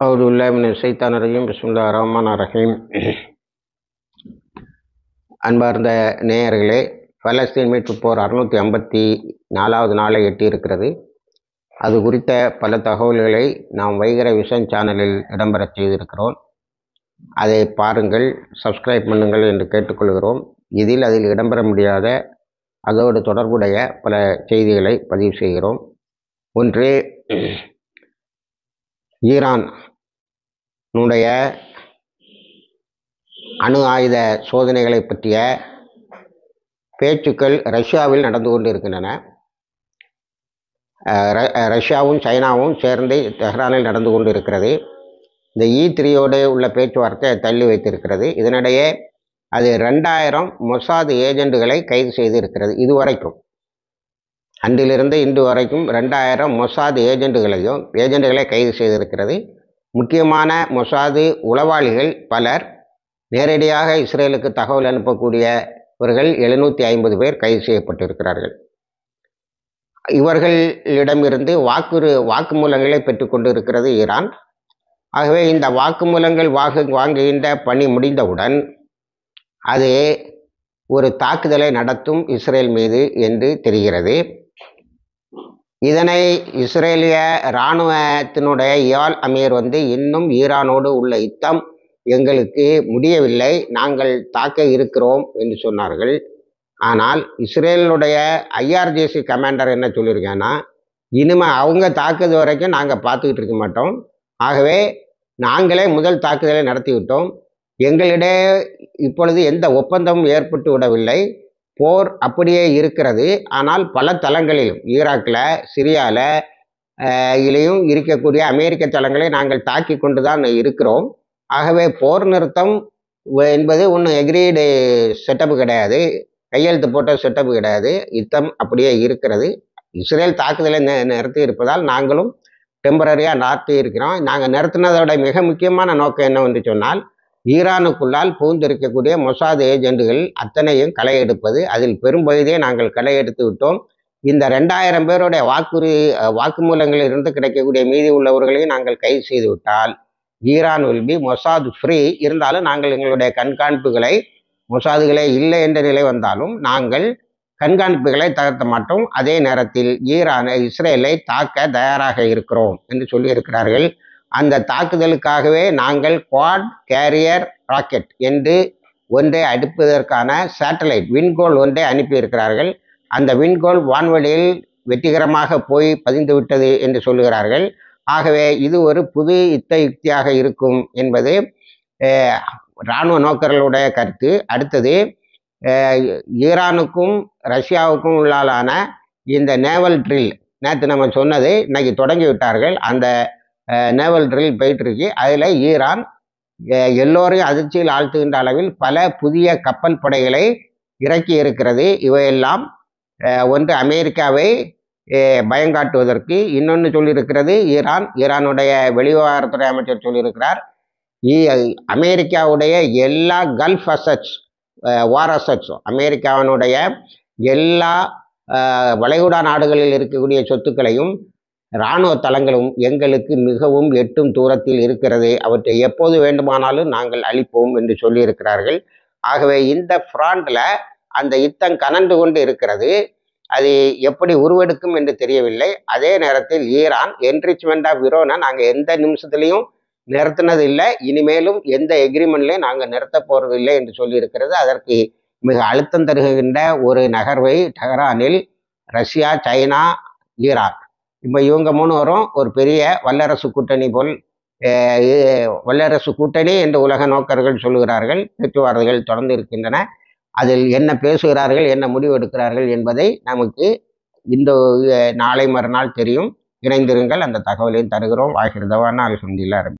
அவுதுபில்லாஹி மினஷ் ஷைத்தானிர் ரஜீம். பிஸ்மில்லாஹிர் ரஹ்மானிர் ரஹீம். அன்பார்ந்த நேயர்களே, பலஸ்தீன் மீட்புப் போர் 654வது நாளை எட்டியிருக்கிறது. அது குறித்த பல தகவல்களை நாம் வைகர விஷன் சேனலில் இடம்பெறச் செய்திருக்கிறோம். அதை பாருங்கள், சப்ஸ்கிரைப் பண்ணுங்கள் என்று கேட்டுக்கொள்கிறோம். அதில் இடம்பெற முடியாத அதோடு தொடர்புடைய பல செய்திகளை பதிவு செய்கிறோம். ஒன்று, ஈரானுடைய அணு ஆயுத சோதனைகளை பற்றிய பேச்சுக்கள் ரஷ்யாவில் நடந்து கொண்டிருக்கின்றன. ரஷ்யாவும் சைனாவும் சேர்ந்து தெஹ்ரானில் நடந்து கொண்டிருக்கிறது. இந்த E3யோடு உள்ள பேச்சுவார்த்தை தள்ளி வைத்திருக்கிறது. இதனிடையே அது 2000 மொசாத் ஏஜெண்டுகளை கைது செய்திருக்கிறது. இதுவரைக்கும் அன்றிலிருந்து இன்று வரைக்கும் 2000 மொசாத் ஏஜெண்டுகளை கைது செய்திருக்கிறது. முக்கியமான மொசாது உளவாளிகள் பலர், நேரடியாக இஸ்ரேலுக்கு தகவல் அனுப்பக்கூடியவர்கள் 750 பேர் கைது செய்யப்பட்டிருக்கிறார்கள். இவர்களிடமிருந்து வாக்குமூலங்களை பெற்றுக்கொண்டு இருக்கிறது ஈரான். ஆகவே இந்த வாக்குமூலங்கள் வாங்குகின்ற பணி முடிந்தவுடன் அது ஒரு தாக்குதலை நடத்தும் இஸ்ரேல் மீது என்று தெரிகிறது. இதனை இஸ்ரேலிய இராணுவத்தினுடைய யாழ் அமீர் இன்னும் ஈரானோடு உள்ள யுத்தம் எங்களுக்கு முடியவில்லை, நாங்கள் தாக்க இருக்கிறோம் என்று சொன்னார்கள். ஆனால் இஸ்ரேலுடைய IRGC கமாண்டர் என்ன சொல்லியிருக்கேன்னா, இனிமேல் அவங்க தாக்குது வரைக்கும் நாங்கள் பார்த்துக்கிட்டு இருக்க மாட்டோம். ஆகவே நாங்களே முதல் தாக்குதலை நடத்திவிட்டோம். எங்களிடையே இப்பொழுது எந்த ஒப்பந்தமும் ஏற்பட்டு விடவில்லை. போர் அப்படியே இருக்கிறது. ஆனால் பல தளங்களிலும், ஈராக்கில், சிரியாவில் இலையும் இருக்கக்கூடிய அமெரிக்க தளங்களை நாங்கள் தாக்கி கொண்டு தான் இருக்கிறோம். ஆகவே போர் நிறுத்தம் என்பது ஒன்றும் எக்ரீடு செட்டப்பு கிடையாது, கையெழுத்து போட்ட செட்டப்பு கிடையாது. யுத்தம் அப்படியே இருக்கிறது. இஸ்ரேல் தாக்குதலை நிறுத்தி இருப்பதால் நாங்களும் டெம்பரரியாக நிறுத்தி இருக்கிறோம். நாங்கள் நிறுத்தினதோட மிக முக்கியமான நோக்கம் என்னவென்று சொன்னால், ஈரானுக்குள்ளால் புகுந்திருக்கக்கூடிய மொசாத் ஏஜெண்டுகள் அத்தனையும் களை எடுப்பது. அதில் பெரும்பகுதியை நாங்கள் களை எடுத்து விட்டோம். இந்த 2000 பேருடைய வாக்குமூலங்களில் இருந்து கிடைக்கக்கூடிய மீதி உள்ளவர்களையும் நாங்கள் கைது செய்து விட்டால் Iran will be Mossad free. இருந்தாலும் நாங்கள் எங்களுடைய கண்காணிப்புகளை, மொசாதுகளே இல்லை என்ற நிலை வந்தாலும் நாங்கள் கண்காணிப்புகளை தகர்த்த மாட்டோம். அதே நேரத்தில் இஸ்ரேலை தாக்க தயாராக இருக்கிறோம் என்று சொல்லியிருக்கிறார்கள். அந்த தாக்குதலுக்காகவே நாங்கள் குவாட் கேரியர் ராக்கெட் என்று ஒன்றை அனுப்புவதற்கான சேட்டலைட் விண்கோள் ஒன்றை அனுப்பியிருக்கிறார்கள். அந்த விண்கோள் வான்வெளியில் வெற்றிகரமாக போய் பதிந்து விட்டது என்று சொல்லுகிறார்கள். ஆகவே இது ஒரு புது யுக்தியாக இருக்கும் என்பது இராணுவ நோக்கர்களுடைய கருத்து. அடுத்தது, ஈரானுக்கும் ரஷ்யாவுக்கும் உள்ளாலான இந்த நேவல் ட்ரில், நேற்று நம்ம சொன்னது இன்னைக்கு தொடங்கி விட்டார்கள். அந்த நேவல் ட்ரில் போயிட்டுருக்கு. அதில் ஈரான் எல்லோரையும் அதிர்ச்சியில் ஆழ்த்துகின்ற அளவில் பல புதிய கப்பல் படைகளை இறக்கி இருக்கிறது. இவையெல்லாம் ஒன்று அமெரிக்காவை பயங்காட்டுவதற்கு, இன்னொன்று சொல்லியிருக்கிறது ஈரானுடைய வெளிவிவகாரத்துறை அமைச்சர் சொல்லியிருக்கிறார், அமெரிக்காவுடைய எல்லா கல்ஃப் அசட்ஸ், வார் அசட்ஸ், அமெரிக்காவினுடைய எல்லா வளைகுடா நாடுகளில் இருக்கக்கூடிய சொத்துக்களையும் இராணுவ தளங்களும் எங்களுக்கு மிகவும் எட்டும் தூரத்தில் இருக்கிறது, அவற்றை எப்போது வேண்டுமானாலும் நாங்கள் அளிப்போம் என்று சொல்லியிருக்கிறார்கள். ஆகவே இந்த ஃப்ராண்டில் அந்த யுத்தம் கனன்று கொண்டு இருக்கிறது. அது எப்படி உருவெடுக்கும் என்று தெரியவில்லை. அதே நேரத்தில் ஈரான் என்ரிச்மெண்ட் ஆஃப் யுரேனை நாங்கள் எந்த நிமிஷத்துலையும் நிறுத்தினது இல்லை, இனிமேலும் எந்த எக்ரிமெண்ட்லையும் நாங்கள் நிறுத்த போகிறது இல்லை என்று சொல்லியிருக்கிறது. அதற்கு மிக அழுத்தம் தருகின்ற ஒரு நகர்வை டெஹ்ரானில் ரஷ்யா, சைனா, ஈரான், இப்போ இவங்க 3 வரும் ஒரு பெரிய வல்லரசு கூட்டணி போல், வல்லரசு கூட்டணி என்று உலக நோக்கர்கள் சொல்லுகிறார்கள். பேச்சுவார்த்தைகள் தொடர்ந்து இருக்கின்றன. அதில் என்ன பேசுகிறார்கள், என்ன முடிவு எடுக்கிறார்கள் என்பதை நமக்கு இந்த நாளை மறுநாள் தெரியும். இணைந்திருங்கள், அந்த தகவலையும் தருகிறோம். ஆகிருதவான அல்ஹம்துலில்லாஹ்.